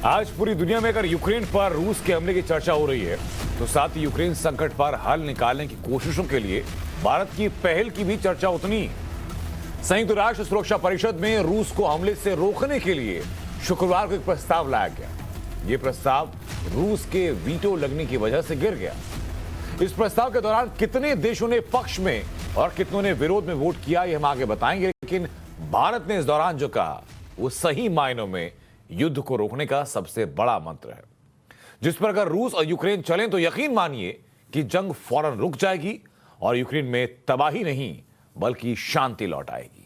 आज पूरी दुनिया में अगर यूक्रेन पर रूस के हमले की चर्चा हो रही है तो साथ ही यूक्रेन संकट पर हल निकालने की कोशिशों के लिए भारत की पहल की भी चर्चा उतनी है। संयुक्त राष्ट्र सुरक्षा परिषद में रूस को हमले से रोकने के लिए शुक्रवार को एक प्रस्ताव लाया गया। यह प्रस्ताव रूस के वीटो लगने की वजह से गिर गया। इस प्रस्ताव के दौरान कितने देशों ने पक्ष में और कितनों ने विरोध में वोट किया, यह हम आगे बताएंगे, लेकिन भारत ने इस दौरान जो कहा वो सही मायनों में युद्ध को रोकने का सबसे बड़ा मंत्र है, जिस पर अगर रूस और यूक्रेन चलें तो यकीन मानिए कि जंग फौरन रुक जाएगी और यूक्रेन में तबाही नहीं बल्कि शांति लौट आएगी।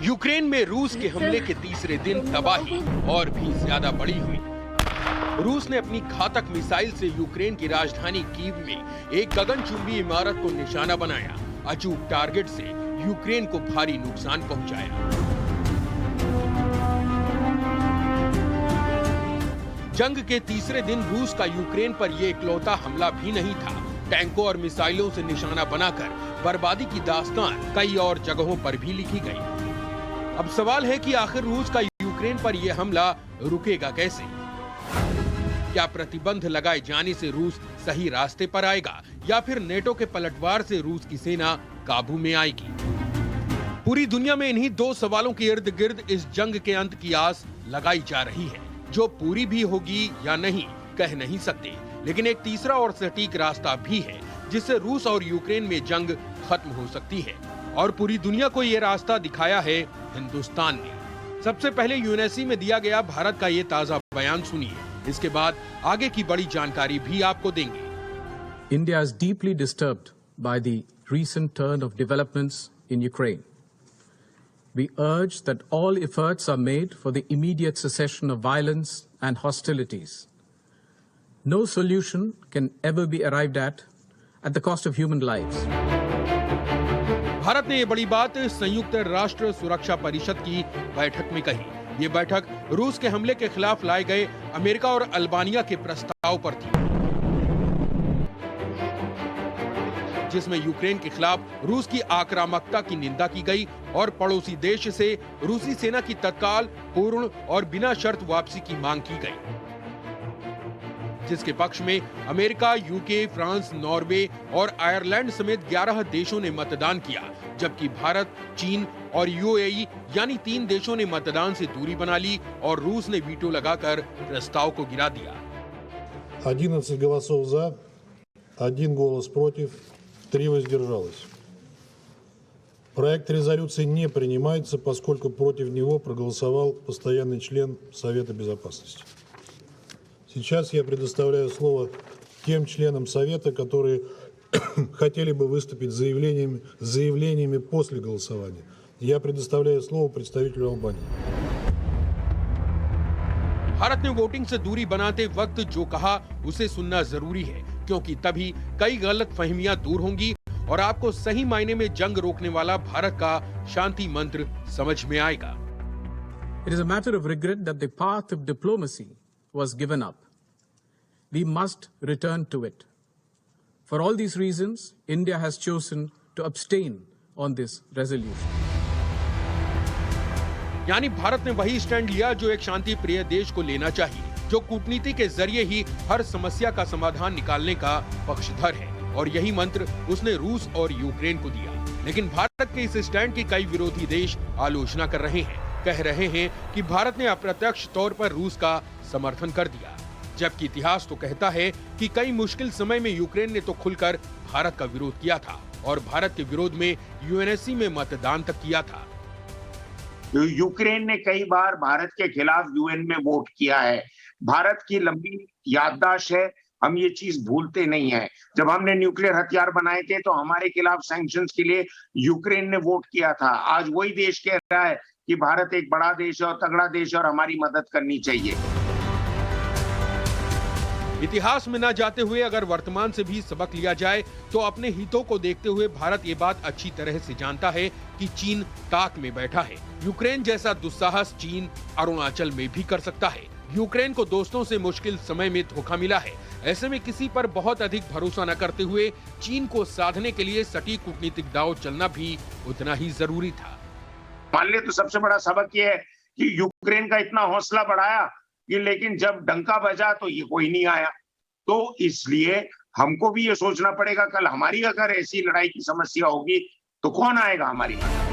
यूक्रेन में रूस के हमले के तीसरे दिन तबाही और भी ज्यादा बड़ी हुई। रूस ने अपनी घातक मिसाइल से यूक्रेन की राजधानी कीव में एक गगनचुंबी इमारत को निशाना बनाया। अचूक टारगेट से यूक्रेन को भारी नुकसान पहुंचाया। जंग के तीसरे दिन रूस का यूक्रेन पर यह इकलौता हमला भी नहीं था। टैंकों और मिसाइलों से निशाना बनाकर बर्बादी की दास्तान कई और जगहों पर भी लिखी गई। अब सवाल है कि आखिर रूस का यूक्रेन पर यह हमला रुकेगा कैसे? क्या प्रतिबंध लगाए जाने से रूस सही रास्ते पर आएगा या फिर नेटो के पलटवार से रूस की सेना काबू में आएगी? पूरी दुनिया में इन्हीं दो सवालों के इर्द गिर्द इस जंग के अंत की आस लगाई जा रही है, जो पूरी भी होगी या नहीं कह नहीं सकते। लेकिन एक तीसरा और सटीक रास्ता भी है जिससे रूस और यूक्रेन में जंग खत्म हो सकती है, और पूरी दुनिया को ये रास्ता दिखाया है हिंदुस्तान ने। सबसे पहले यूएनएससी में दिया गया भारत का ये ताजा बयान सुनिए, इसके बाद आगे की बड़ी जानकारी भी आपको देंगे। India is deeply disturbed by the recent turn of developments in Ukraine. We urge that all efforts are made for the immediate cessation of violence and hostilities. No solution can ever be arrived at the cost of human lives. Bharat ने ये बड़ी बात संयुक्त राष्ट्र सुरक्षा परिषद की बैठक में कही। ये बैठक रूस के हमले के खिलाफ लाए गए अमेरिका और अल्बानिया के प्रस्ताव पर थी, जिसमें यूक्रेन के खिलाफ रूस की आक्रामकता की निंदा की गई और पड़ोसी देश से रूसी सेना की तत्काल, पूर्ण और बिना शर्त वापसी की मांग की गई, जिसके पक्ष में अमेरिका, यूके, फ्रांस, नॉर्वे और आयरलैंड समेत 11 देशों ने मतदान किया, जबकि भारत, चीन और यूएई यानी 3 देशों ने मतदान से दूरी बना ली और रूस ने वीटो लगाकर प्रस्ताव को गिरा दिया। 11 голосов за, 1 голос против, 3 воздержалось. Проект резолюции не принимается, поскольку против него проголосовал постоянный член Совета Безопасности. Сейчас я предоставляю слово тем членам Совета, которые хотели бы выступить с заявлениями после голосования. Я предоставляю слово представителю Албании. भारत ने वोटिंग से दूरी बनाते वक्त जो कहा उसे सुनना जरूरी है, क्योंकि तभी कई गलत फहमियां दूर होंगी और आपको सही मायने में जंग रोकने वाला भारत का शांति मंत्र समझ में आएगा। It is a matter of regret that the path of diplomacy was given up. We must return to it. For all these reasons, India has chosen to abstain on this resolution. यानी भारत ने वही stand लिया जो एक शांति प्रिय देश को लेना चाहिए, जो कूटनीति के जरिए ही हर समस्या का समाधान निकालने का पक्षधर है, और यही मंत्र उसने रूस और यूक्रेन को दिया। लेकिन भारत के इस स्टैंड की कई विरोधी देश आलोचना कर रहे हैं, कह रहे हैं कि भारत ने अप्रत्यक्ष तौर पर रूस का समर्थन कर दिया, जबकि इतिहास तो कहता है कि कई मुश्किल समय में यूक्रेन ने तो खुलकर भारत का विरोध किया था और भारत के विरोध में यूएनएससी में मतदान तक किया था। यूक्रेन ने कई बार भारत के खिलाफ यूएन में वोट किया है। भारत की लंबी याददाश्त है, हम ये चीज भूलते नहीं है। जब हमने न्यूक्लियर हथियार बनाए थे तो हमारे खिलाफ सैंक्शंस के लिए यूक्रेन ने वोट किया था। आज वही देश कह रहा है कि भारत एक बड़ा देश है और तगड़ा देश है और हमारी मदद करनी चाहिए। इतिहास में न जाते हुए अगर वर्तमान से भी सबक लिया जाए तो अपने हितों को देखते हुए भारत ये बात अच्छी तरह से जानता है कि चीन ताक में बैठा है। यूक्रेन जैसा दुस्साहस चीन अरुणाचल में भी कर सकता है। यूक्रेन को दोस्तों से मुश्किल समय में धोखा मिला है। ऐसे में किसी पर बहुत अधिक भरोसा न करते हुए चीन को साधने के लिए सटीक कूटनीतिक दांव चलना भी उतना ही जरूरी था। मान लिया तो सबसे बड़ा सबक ये है कि यूक्रेन का इतना हौसला बढ़ाया कि लेकिन जब डंका बजा तो ये कोई नहीं आया। तो इसलिए हमको भी ये सोचना पड़ेगा कल हमारी अगर ऐसी लड़ाई की समस्या होगी तो कौन आएगा हमारी मदद।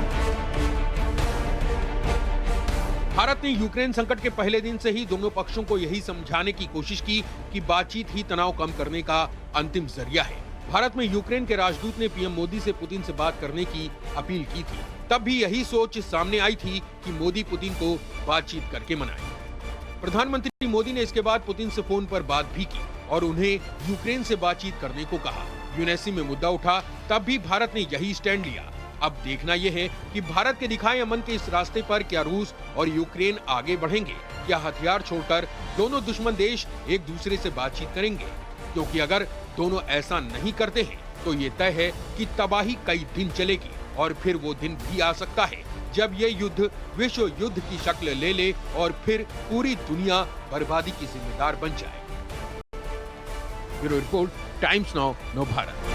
भारत ने यूक्रेन संकट के पहले दिन से ही दोनों पक्षों को यही समझाने की कोशिश की कि बातचीत ही तनाव कम करने का अंतिम जरिया है। भारत में यूक्रेन के राजदूत ने पीएम मोदी से पुतिन से बात करने की अपील की थी। तब भी यही सोच सामने आई थी कि मोदी पुतिन को बातचीत करके मनाए। प्रधानमंत्री मोदी ने इसके बाद पुतिन से फोन पर बात भी की और उन्हें यूक्रेन से बातचीत करने को कहा। यूएनएससी में मुद्दा उठा, तब भी भारत ने यही स्टैंड लिया। अब देखना यह है कि भारत के दिखाए अमन के इस रास्ते पर क्या रूस और यूक्रेन आगे बढ़ेंगे, क्या हथियार छोड़कर दोनों दुश्मन देश एक दूसरे से बातचीत करेंगे। क्योंकि अगर दोनों ऐसा नहीं करते हैं तो ये तय है कि तबाही कई दिन चलेगी और फिर वो दिन भी आ सकता है जब ये युद्ध विश्व युद्ध की शक्ल ले ले और फिर पूरी दुनिया बर्बादी की जिम्मेदार बन जाए। Bureau report, times now Bharat.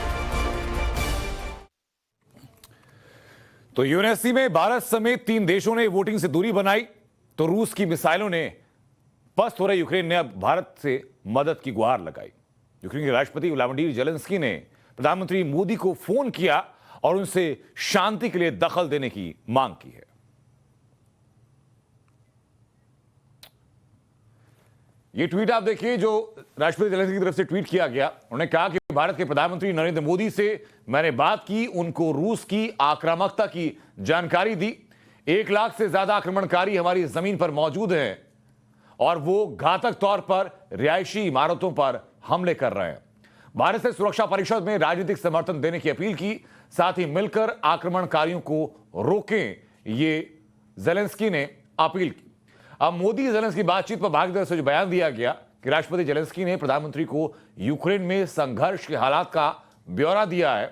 तो यूएनएससी में भारत समेत 3 देशों ने वोटिंग से दूरी बनाई तो रूस की मिसाइलों ने पस्त हो रहे यूक्रेन ने अब भारत से मदद की गुहार लगाई। यूक्रेन के राष्ट्रपति व्लादिमीर ज़ेलेंस्की ने प्रधानमंत्री मोदी को फोन किया और उनसे शांति के लिए दखल देने की मांग की है। यह ट्वीट आप देखिए जो राष्ट्रपति ज़ेलेंस्की की तरफ से ट्वीट किया गया। उन्होंने कहा कि भारत के प्रधानमंत्री नरेंद्र मोदी से मैंने बात की, उनको रूस की आक्रामकता की जानकारी दी। 1 लाख से ज्यादा आक्रमणकारी हमारी जमीन पर मौजूद हैं और वो घातक तौर पर रिहायशी इमारतों पर हमले कर रहे हैं। भारत से सुरक्षा परिषद में राजनीतिक समर्थन देने की अपील की, साथ ही मिलकर आक्रमणकारियों को रोकें, ये ज़ेलेंस्की ने अपील की। अब मोदी ज़ेलेंस्की बातचीत पर भागीदारी से जो बयान दिया गया कि राष्ट्रपति ज़ेलेंस्की ने प्रधानमंत्री को यूक्रेन में संघर्ष के हालात का ब्यौरा दिया है।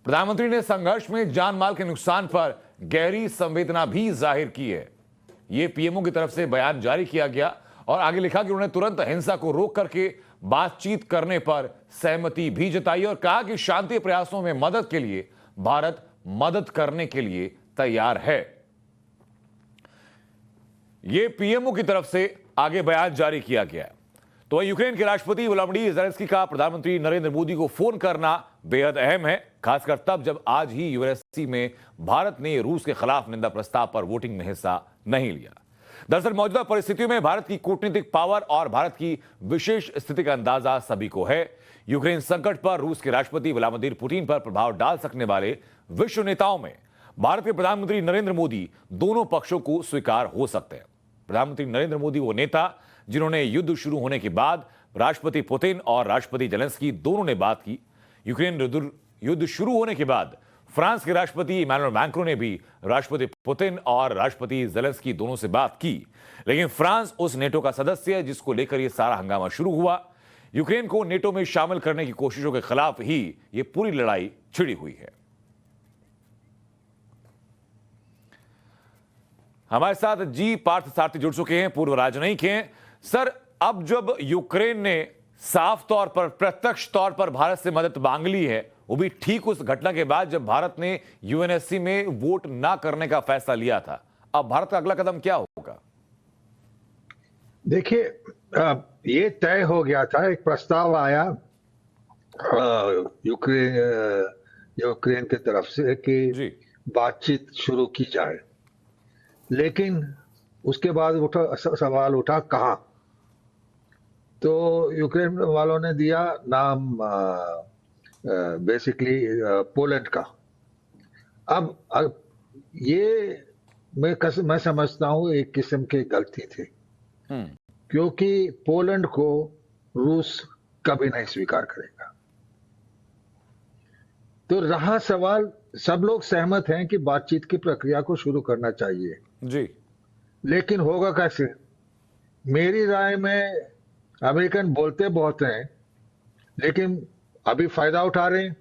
प्रधानमंत्री ने संघर्ष में जान माल के नुकसान पर गहरी संवेदना भी जाहिर की है। यह पीएमओ की तरफ से बयान जारी किया गया और आगे लिखा कि उन्होंने तुरंत हिंसा को रोक करके बातचीत करने पर सहमति भी जताई और कहा कि शांति प्रयासों में मदद के लिए भारत मदद करने के लिए तैयार है। यह पीएमओ की तरफ से आगे बयान जारी किया गया है। तो यूक्रेन के राष्ट्रपति व्लादिमीर ज़ेलेंस्की का प्रधानमंत्री नरेंद्र मोदी को फोन करना बेहद अहम है, खासकर तब जब आज ही यूएनएससी में भारत ने रूस के खिलाफ निंदा प्रस्ताव पर वोटिंग में हिस्सा नहीं लिया। दरअसल मौजूदा परिस्थितियों में भारत की कूटनीतिक पावर और भारत की विशेष स्थिति का अंदाजा सभी को है। यूक्रेन संकट पर रूस के राष्ट्रपति व्लादिमीर पुतिन पर प्रभाव डाल सकने वाले विश्व नेताओं में भारत के प्रधानमंत्री नरेंद्र मोदी दोनों पक्षों को स्वीकार हो सकते हैं। प्रधानमंत्री नरेंद्र मोदी वो नेता जिन्होंने युद्ध शुरू होने के बाद राष्ट्रपति पुतिन और राष्ट्रपति ज़ेलेंस्की दोनों ने बात की। यूक्रेन युद्ध शुरू होने के बाद फ्रांस के राष्ट्रपति इमैनुअल मैक्रों ने भी राष्ट्रपति पुतिन और राष्ट्रपति ज़ेलेंस्की दोनों से बात की, लेकिन फ्रांस उस नेटो का सदस्य है जिसको लेकर यह सारा हंगामा शुरू हुआ। यूक्रेन को नेटो में शामिल करने की कोशिशों के खिलाफ ही यह पूरी लड़ाई छिड़ी हुई है। हमारे साथ जी पार्थ सारथी जुड़ चुके हैं, पूर्व राजनयिक हैं। सर, अब जब यूक्रेन ने साफ तौर पर प्रत्यक्ष तौर पर भारत से मदद मांग ली है, वो भी ठीक उस घटना के बाद जब भारत ने यूएनएससी में वोट ना करने का फैसला लिया था, अब भारत का अगला कदम क्या होगा? देखिए, ये तय हो गया था, एक प्रस्ताव आया यूक्रेन की तरफ से कि बातचीत शुरू की जाए, लेकिन उसके बाद सवाल उठा कहां। तो यूक्रेन वालों ने दिया नाम बेसिकली पोलैंड का। अब ये मैं समझता हूं एक किस्म की गलती थी, क्योंकि पोलैंड को रूस कभी नहीं स्वीकार करेगा। तो रहा सवाल, सब लोग सहमत हैं कि बातचीत की प्रक्रिया को शुरू करना चाहिए जी, लेकिन होगा कैसे? मेरी राय में अमेरिकन बोलते बहुत हैं, लेकिन अभी फायदा उठा रहे हैं,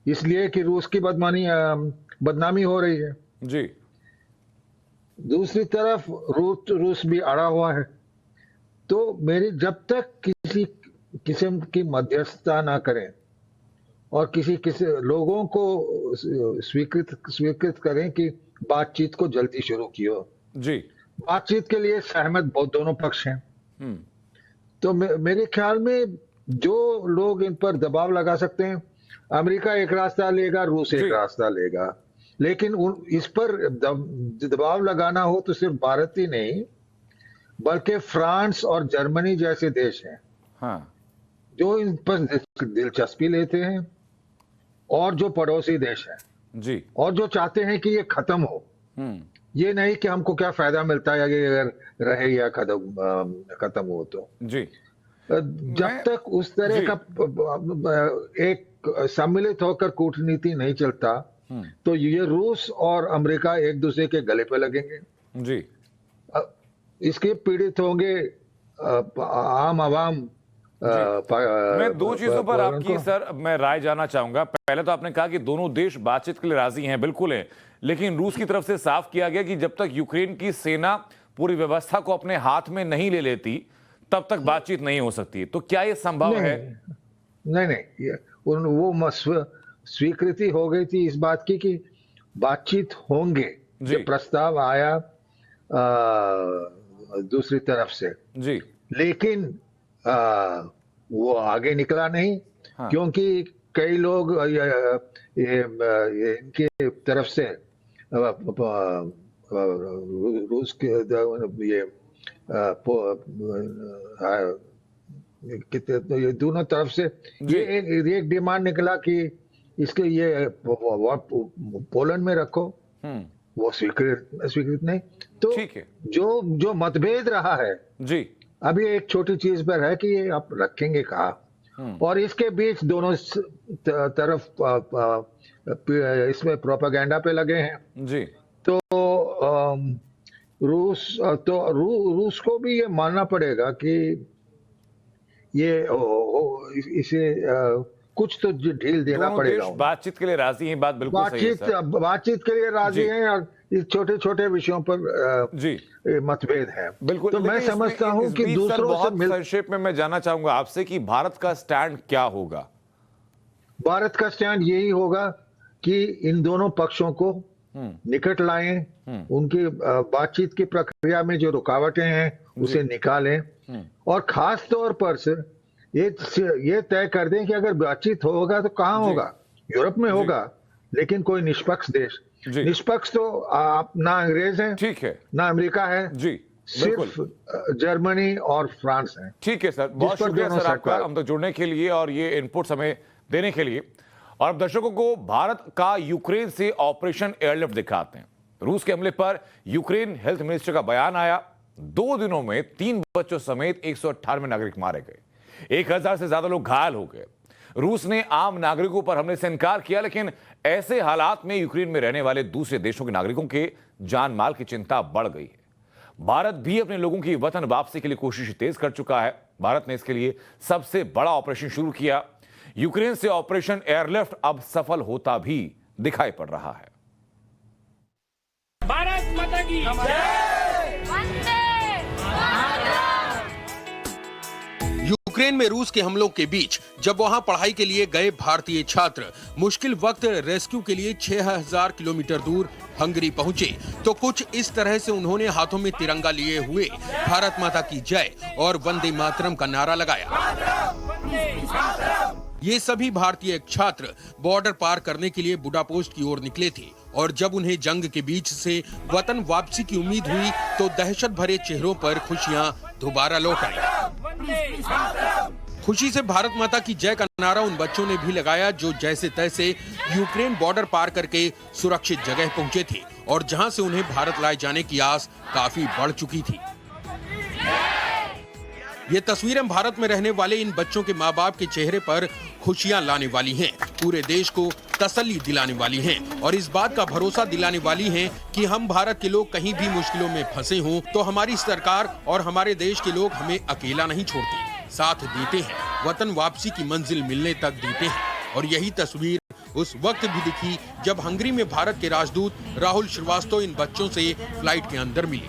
इसलिए कि रूस की बदनामी हो रही है। जी। दूसरी तरफ रूस भी अड़ा हुआ है। तो मेरी जब तक किसी किस्म की मध्यस्थता ना करें और किसी लोगों को स्वीकृत करें कि बातचीत को जल्दी शुरू कियो। जी। बातचीत के लिए सहमत बहुत दोनों पक्ष हैं। तो मेरे ख्याल में जो लोग इन पर दबाव लगा सकते हैं, अमेरिका एक रास्ता लेगा, रूस एक रास्ता लेगा, लेकिन इस पर दबाव लगाना हो तो सिर्फ भारत ही नहीं, बल्कि फ्रांस और जर्मनी जैसे देश हैं, हाँ, जो इन पर दिलचस्पी लेते हैं और जो पड़ोसी देश हैं जी, और जो चाहते हैं कि ये खत्म हो। ये नहीं कि हमको क्या फायदा मिलता है अगर रहे या खत्म हो तो। जी। जब तक उस तरह का एक सम्मिलित होकर कूटनीति नहीं चलता, तो ये रूस और अमेरिका एक दूसरे के गले पे लगेंगे। जी। इसके पीड़ित होंगे आम आवाम। मैं दो चीजों पर आपकी सर मैं राय जानना चाहूंगा। पहले तो आपने कहा कि दोनों देश बातचीत के लिए राजी हैं, बिल्कुल है, लेकिन रूस की तरफ से साफ किया गया कि जब तक यूक्रेन की सेना पूरी व्यवस्था को अपने हाथ में नहीं ले लेती तब तक बातचीत नहीं हो सकती। तो क्या ये संभव है? नहीं, वो स्वीकृति हो गई थी इस बात की कि बातचीत होंगे। ये प्रस्ताव आया दूसरी तरफ से जी, लेकिन वो आगे निकला नहीं। हाँ। क्योंकि कई लोग इनके तरफ से रूस के ये दोनों तरफ से ये एक डिमांड निकला कि इसके ये पोलैंड में रखो, वो स्वीकृत नहीं। तो ठीक है, जो मतभेद रहा है जी, अभी एक छोटी चीज पर है कि ये आप रखेंगे कहा, और इसके बीच दोनों तरफ इसमें प्रोपेगेंडा पे लगे हैं जी। तो रूस को भी ये मानना पड़ेगा कि ये इसे कुछ तो ढील देना पड़ेगा। बातचीत के लिए राजी हैं, बात बिल्कुल सही है। बातचीत के लिए राजी हैं और इस छोटे छोटे विषयों पर जी मतभेद है। बिल्कुल। तो मैं समझता हूं कि दूसरों से संक्षेप में मैं जानना चाहूंगा आपसे कि भारत का स्टैंड क्या होगा? भारत का स्टैंड यही होगा कि इन दोनों पक्षों को निकट लाएं, उनकी बातचीत की प्रक्रिया में जो रुकावटें हैं उसे निकालें, और खास तौर पर से ये तय कर दें कि अगर बातचीत होगा तो कहाँ होगा। यूरोप में होगा, लेकिन कोई निष्पक्ष देश। निष्पक्ष तो आप ना अंग्रेज हैं, ठीक है, ना अमेरिका है जी, सिर्फ जर्मनी और फ्रांस है। ठीक है सर, बहुत शुक्रिया सर आपका हम तक जुड़ने के लिए और ये इनपुट्स हमें देने के लिए। और अब दर्शकों को भारत का यूक्रेन से ऑपरेशन एयरलिफ्ट दिखाते हैं। रूस के हमले पर यूक्रेन हेल्थ मिनिस्टर का बयान आया। 2 दिनों में 3 बच्चों समेत 198 नागरिक मारे गए, 1000 से ज्यादा लोग घायल हो गए। रूस ने आम नागरिकों पर हमले से इनकार किया, लेकिन ऐसे हालात में यूक्रेन में रहने वाले दूसरे देशों के नागरिकों के जान माल की चिंता बढ़ गई है। भारत भी अपने लोगों की वतन वापसी के लिए कोशिश तेज कर चुका है। भारत ने इसके लिए सबसे बड़ा ऑपरेशन शुरू किया। यूक्रेन से ऑपरेशन एयरलिफ्ट अब सफल होता भी दिखाई पड़ रहा है। भारत माता की यूक्रेन में रूस के हमलों के बीच जब वहां पढ़ाई के लिए गए भारतीय छात्र मुश्किल वक्त रेस्क्यू के लिए 6000 किलोमीटर दूर हंगरी पहुंचे, तो कुछ इस तरह से उन्होंने हाथों में तिरंगा लिए हुए भारत माता की जय और वंदे मातरम का नारा लगाया। ये सभी भारतीय छात्र बॉर्डर पार करने के लिए बुडापेस्ट की ओर निकले थे, और जब उन्हें जंग के बीच से वतन वापसी की उम्मीद हुई तो दहशत भरे चेहरों पर खुशियां दोबारा लौट आई। खुशी से भारत माता की जय का नारा उन बच्चों ने भी लगाया जो जैसे तैसे यूक्रेन बॉर्डर पार करके सुरक्षित जगह पहुंचे थे, और जहां से उन्हें भारत लाए जाने की आस काफी बढ़ चुकी थी। ये तस्वीरें भारत में रहने वाले इन बच्चों के माँ बाप के चेहरे पर खुशियां लाने वाली हैं, पूरे देश को तसल्ली दिलाने वाली हैं, और इस बात का भरोसा दिलाने वाली हैं कि हम भारत के लोग कहीं भी मुश्किलों में फंसे हों तो हमारी सरकार और हमारे देश के लोग हमें अकेला नहीं छोड़ते। साथ देते हैं, वतन वापसी की मंजिल मिलने तक देते हैं। और यही तस्वीर उस वक्त भी दिखी जब हंगरी में भारत के राजदूत राहुल श्रीवास्तव इन बच्चों से फ्लाइट के अंदर मिले।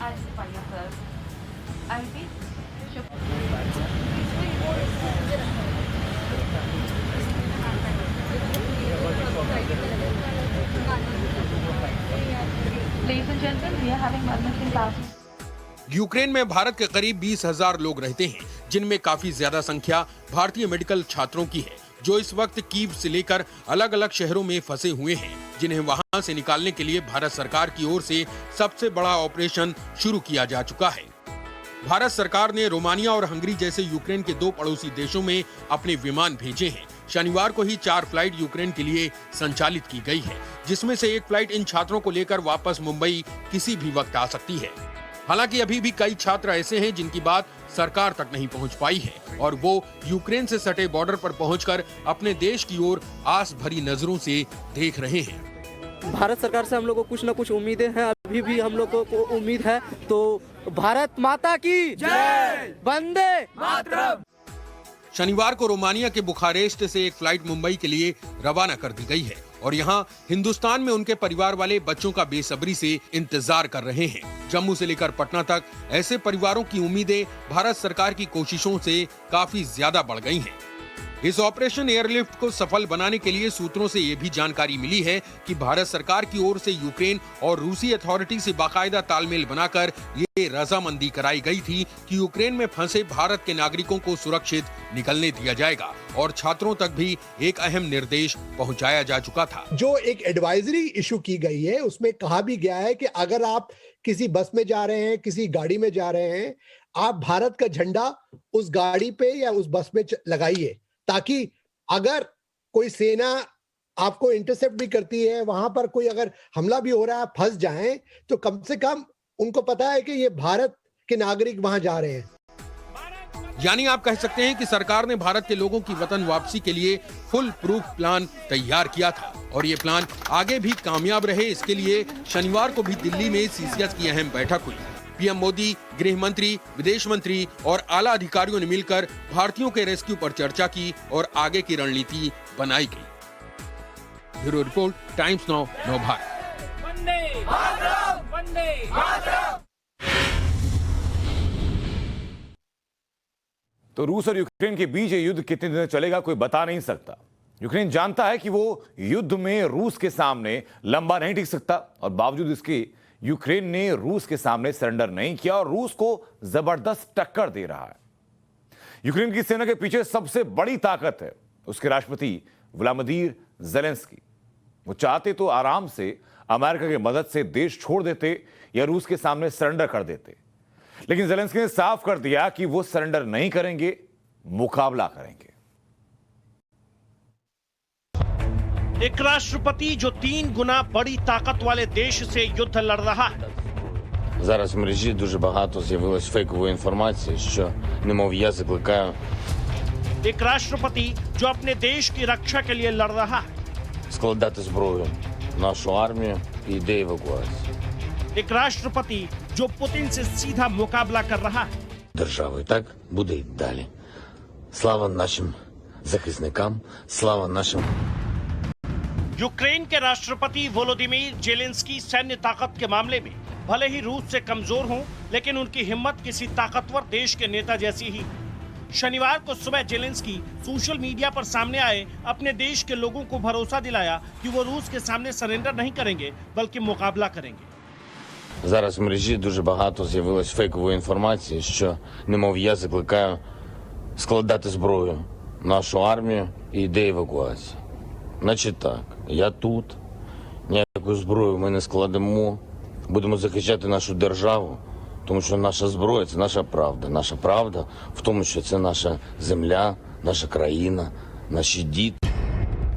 यूक्रेन में भारत के करीब 20,000 लोग रहते हैं, जिनमें काफी ज्यादा संख्या भारतीय मेडिकल छात्रों की है, जो इस वक्त कीव से लेकर अलग अलग शहरों में फंसे हुए हैं, जिन्हें वहां से निकालने के लिए भारत सरकार की ओर से सबसे बड़ा ऑपरेशन शुरू किया जा चुका है। भारत सरकार ने रोमानिया और हंगरी जैसे यूक्रेन के 2 पड़ोसी देशों में अपने विमान भेजे हैं। शनिवार को ही 4 फ्लाइट यूक्रेन के लिए संचालित की गई है, जिसमें से 1 फ्लाइट इन छात्रों को लेकर वापस मुंबई किसी भी वक्त आ सकती है। हालांकि अभी भी कई छात्र ऐसे हैं जिनकी बात सरकार तक नहीं पहुंच पाई है और वो यूक्रेन से सटे बॉर्डर पर पहुंचकर अपने देश की ओर आस भरी नजरों से देख रहे हैं। भारत सरकार से हम लोग को कुछ न कुछ उम्मीदें हैं, अभी भी हम लोग को उम्मीद है। तो भारत माता की जय, वंदे मातरम। शनिवार को रोमानिया के बुखारेस्ट से एक फ्लाइट मुंबई के लिए रवाना कर दी गई है और यहाँ हिंदुस्तान में उनके परिवार वाले बच्चों का बेसब्री से इंतजार कर रहे हैं। जम्मू से लेकर पटना तक ऐसे परिवारों की उम्मीदें भारत सरकार की कोशिशों से काफी ज्यादा बढ़ गई हैं। इस ऑपरेशन एयरलिफ्ट को सफल बनाने के लिए सूत्रों से ये भी जानकारी मिली है कि भारत सरकार की ओर से यूक्रेन और रूसी अथॉरिटी से बाकायदा तालमेल बनाकर ये रजामंदी कराई गई थी कि यूक्रेन में फंसे भारत के नागरिकों को सुरक्षित निकलने दिया जाएगा और छात्रों तक भी एक अहम निर्देश पहुंचाया जा चुका था। जो एक एडवाइजरी इशू की गई है उसमें कहा भी गया है कि अगर आप किसी बस में जा रहे हैं, किसी गाड़ी में जा रहे हैं, आप भारत का झंडा उस गाड़ी पे या उस बस में लगाइए, ताकि अगर कोई सेना आपको इंटरसेप्ट भी करती है, वहां पर कोई अगर हमला भी हो रहा है, फंस जाएं, तो कम से कम उनको पता है कि ये भारत के नागरिक वहां जा रहे हैं। यानी आप कह सकते हैं कि सरकार ने भारत के लोगों की वतन वापसी के लिए फुल प्रूफ प्लान तैयार किया था और ये प्लान आगे भी कामयाब रहे, इसके लिए शनिवार को भी दिल्ली में सीसीएस की अहम बैठक हुई। पीएम मोदी, गृह मंत्री, विदेश मंत्री और आला अधिकारियों ने मिलकर भारतीयों के रेस्क्यू पर चर्चा की और आगे की रणनीति बनाई गई। ब्यूरो रिपोर्ट, टाइम्स नाउ, नव भारत। तो रूस और यूक्रेन के बीच ये युद्ध कितने दिन चलेगा कोई बता नहीं सकता। यूक्रेन जानता है कि वो युद्ध में रूस के सामने लंबा नहीं टिक सकता और बावजूद इसके यूक्रेन ने रूस के सामने सरेंडर नहीं किया और रूस को जबरदस्त टक्कर दे रहा है। यूक्रेन की सेना के पीछे सबसे बड़ी ताकत है उसके राष्ट्रपति व्लादिमीर ज़ेलेंस्की। वो चाहते तो आराम से अमेरिका की मदद से देश छोड़ देते या रूस के सामने सरेंडर कर देते, लेकिन ज़ेलेंस्की ने साफ कर दिया कि वो सरेंडर नहीं करेंगे, मुकाबला करेंगे। एक राष्ट्रपति जो 3 गुना बड़ी ताकत वाले देश से युद्ध लड़ रहा है। Зараз в мережі дуже багато з'явилось фейкової інформації, що немов я закликаю. एक राष्ट्रपति जो अपने देश की रक्षा के लिए लड़ रहा है। Складати зброю нашу армію і йде евакуація. एक राष्ट्रपति जो पुतिन से सीधा मुकाबला कर रहा है। Державою так буде й далі. Слава нашим захисникам, слава нашим. यूक्रेन के राष्ट्रपति वोलोदिमीर जेलेंस्की सैन्य ताकत के मामले में भले ही रूस से कमजोर हों, लेकिन उनकी हिम्मत किसी ताकतवर देश के नेता जैसी ही। शनिवार को सुबह जेलेंस्की सोशल मीडिया पर सामने आए, अपने देश के लोगों को भरोसा दिलाया कि वो रूस के सामने सरेंडर नहीं करेंगे बल्कि मुकाबला करेंगे। Зараз в мережі дуже багато з'явилось фейкової інформації, що немов я закликаю складати зброю нашу армію і йде евакуація. Значить так, я тут, ніяку зброю ми не складемо, будемо захищати нашу державу, тому що наша зброя – це наша правда. Наша правда в тому, що це наша земля, наша країна, наші діти.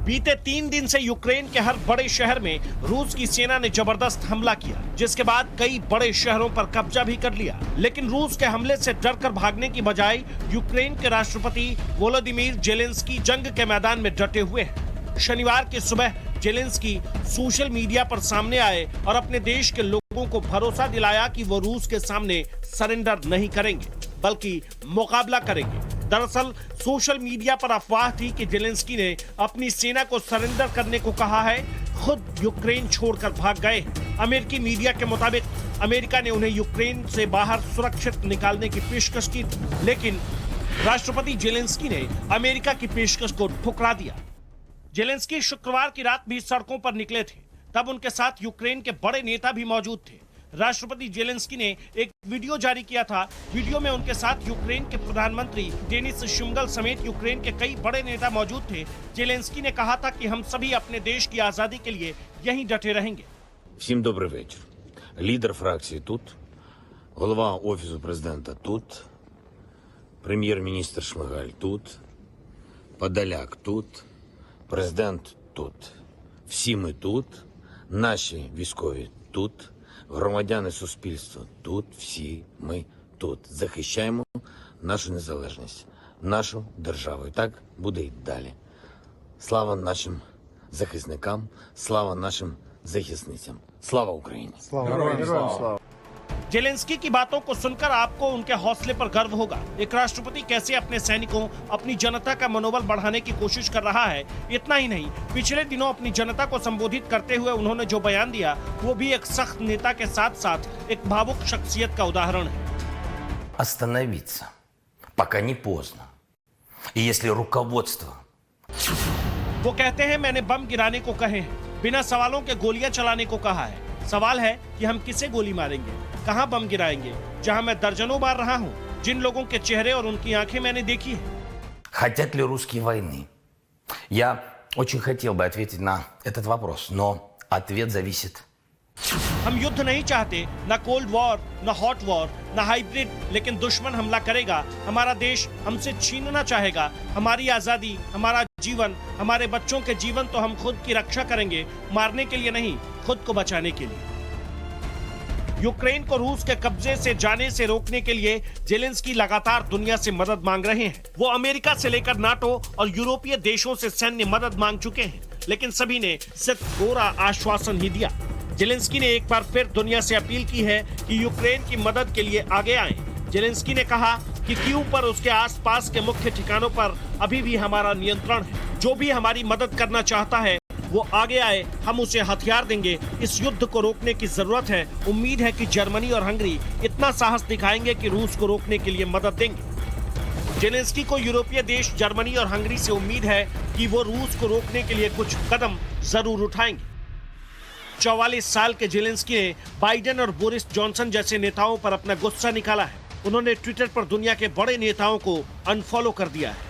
बीते 3 दिन से यूक्रेन के हर बड़े शहर में रूस की सेना ने जबरदस्त हमला किया, जिसके बाद कई बड़े शहरों पर कब्जा भी कर लिया। लेकिन रूस के हमले से डरकर भागने की बजाय यूक्रेन के राष्ट्रपति वोलोदिमीर जेलेंस्की जंग के मैदान में डटे हुए हैं। शनिवार की सुबह जेलेंस्की सोशल मीडिया पर सामने आए और अपने देश के लोगों को भरोसा दिलाया कि वो रूस के सामने सरेंडर नहीं करेंगे बल्कि मुकाबला करेंगे। दरअसल सोशल मीडिया पर अफवाह थी कि जेलेंस्की ने अपनी सेना को सरेंडर करने को कहा है, खुद यूक्रेन छोड़कर भाग गए। अमेरिकी मीडिया के मुताबिक अमेरिका ने उन्हें यूक्रेन से बाहर सुरक्षित निकालने की पेशकश की थी, लेकिन राष्ट्रपति जेलेंस्की ने अमेरिका की पेशकश को ठुकरा दिया। जेलेंस्की शुक्रवार की रात भी सड़कों पर निकले थे, तब उनके साथ यूक्रेन के बड़े नेता भी मौजूद थे। राष्ट्रपति जेलेंस्की ने एक वीडियो जारी किया था। वीडियो में उनके साथ यूक्रेन के प्रधानमंत्री डेनिस शुमगल समेत यूक्रेन के कई बड़े नेता मौजूद थे। जेलेंस्की ने कहा था कि हम सभी अपने देश की आजादी के लिए यहीं डटे रहेंगे। Всім добрий вечір. Лідер фракції тут, голова Офісу президента тут, прем'єр-міністр Шмигаль тут, Подоляк тут, президент тут. Всі ми тут, наші військові тут, громадяни суспільства тут, всі ми тут. Захищаємо нашу незалежність, нашу державу. І так буде й далі. Слава нашим захисникам, слава нашим захисницям. Слава Україні! जेलेंस्की की बातों को सुनकर आपको उनके हौसले पर गर्व होगा। एक राष्ट्रपति कैसे अपने सैनिकों, अपनी जनता का मनोबल बढ़ाने की कोशिश कर रहा है। इतना ही नहीं, पिछले दिनों अपनी जनता को संबोधित करते हुए उन्होंने जो बयान दिया, वो भी एक सख्त नेता के साथ साथ एक भावुक शख्सियत का उदाहरण है। Остановиться, пока не поздно. И если руководство वो कहते हैं, मैंने बम गिराने को कहे हैं, बिना सवालों के गोलियां चलाने को कहा है। सवाल है कि हम किसे गोली मारेंगे, कहां बम गिराएंगे, जहां मैं दर्जनों बार रहा हूं, जिन लोगों के चेहरे और उनकी आंखें मैंने देखी है। хотят ли русские войны? Я очень хотел бы ответить на этот вопрос, но ответ зависит. हम युद्ध नहीं चाहते, न कोल्ड वॉर, न हॉट वॉर, न हाइब्रिड, लेकिन दुश्मन हमला करेगा, हमारा देश हमसे छीनना चाहेगा, हमारी आजादी, हमारा जीवन, हमारे बच्चों के जीवन तो हम खुद की रक्षा करेंगे, मारने के लिए नहीं, खुद को बचाने के लिए। यूक्रेन को रूस के कब्जे से जाने से रोकने के लिए जेलेंस्की लगातार दुनिया से मदद मांग रहे हैं। वो अमेरिका से लेकर नाटो और यूरोपीय देशों से सैन्य मदद मांग चुके हैं, लेकिन सभी ने सिर्फ कोरा आश्वासन ही दिया। जेलेंस्की ने एक बार फिर दुनिया से अपील की है कि यूक्रेन की मदद के लिए आगे आएं। जेलेंस्की ने कहा कि कीव पर उसके आसपास के मुख्य ठिकानों पर अभी भी हमारा नियंत्रण है। जो भी हमारी मदद करना चाहता है वो आगे आए, हम उसे हथियार देंगे। इस युद्ध को रोकने की जरूरत है। उम्मीद है कि जर्मनी और हंगरी इतना साहस दिखाएंगे कि रूस को रोकने के लिए मदद देंगे। जेलेंस्की को यूरोपीय देश जर्मनी और हंगरी से उम्मीद है कि वो रूस को रोकने के लिए कुछ कदम जरूर उठाएंगे। 44 साल के जेलेंस्की ने बाइडेन और बोरिस जॉनसन जैसे नेताओं पर अपना गुस्सा निकाला है। उन्होंने ट्विटर पर दुनिया के बड़े नेताओं को अनफॉलो कर दिया है।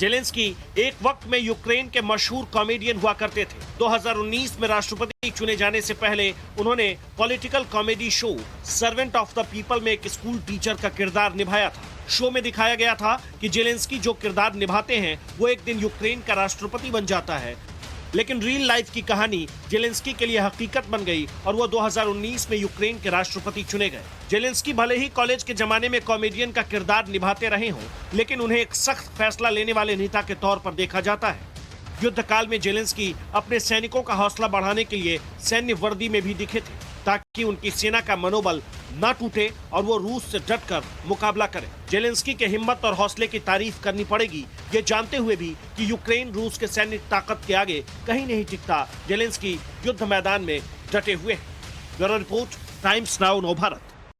जेलेंस्की एक वक्त में यूक्रेन के मशहूर कॉमेडियन हुआ करते थे। 2019 में राष्ट्रपति चुने जाने से पहले उन्होंने political comedy show servant of the people में एक स्कूल टीचर का किरदार निभाया था। शो में दिखाया गया था कि जेलेंस्की जो किरदार निभाते हैं वो एक दिन यूक्रेन का राष्ट्रपति बन जाता है, लेकिन रियल लाइफ की कहानी जेलेंस्की के लिए हकीकत बन गई और वो 2019 में यूक्रेन के राष्ट्रपति चुने गए। जेलेंस्की भले ही कॉलेज के जमाने में कॉमेडियन का किरदार निभाते रहे हों, लेकिन उन्हें एक सख्त फैसला लेने वाले नेता के तौर पर देखा जाता है। युद्ध काल में जेलेंस्की अपने सैनिकों का हौसला बढ़ाने के लिए सैन्य वर्दी में भी दिखे थे, ताकि उनकी सेना का मनोबल न टूटे और वो रूस से डटकर मुकाबला करें। जेलेंस्की के हिम्मत और हौसले की तारीफ करनी पड़ेगी, ये जानते हुए भी कि यूक्रेन रूस के सैन्य ताकत के आगे कहीं नहीं टिकता। जेलेंस्की युद्ध मैदान में डटे हुए हैं। ब्यूरो रिपोर्ट, टाइम्स नाउ नव भारत।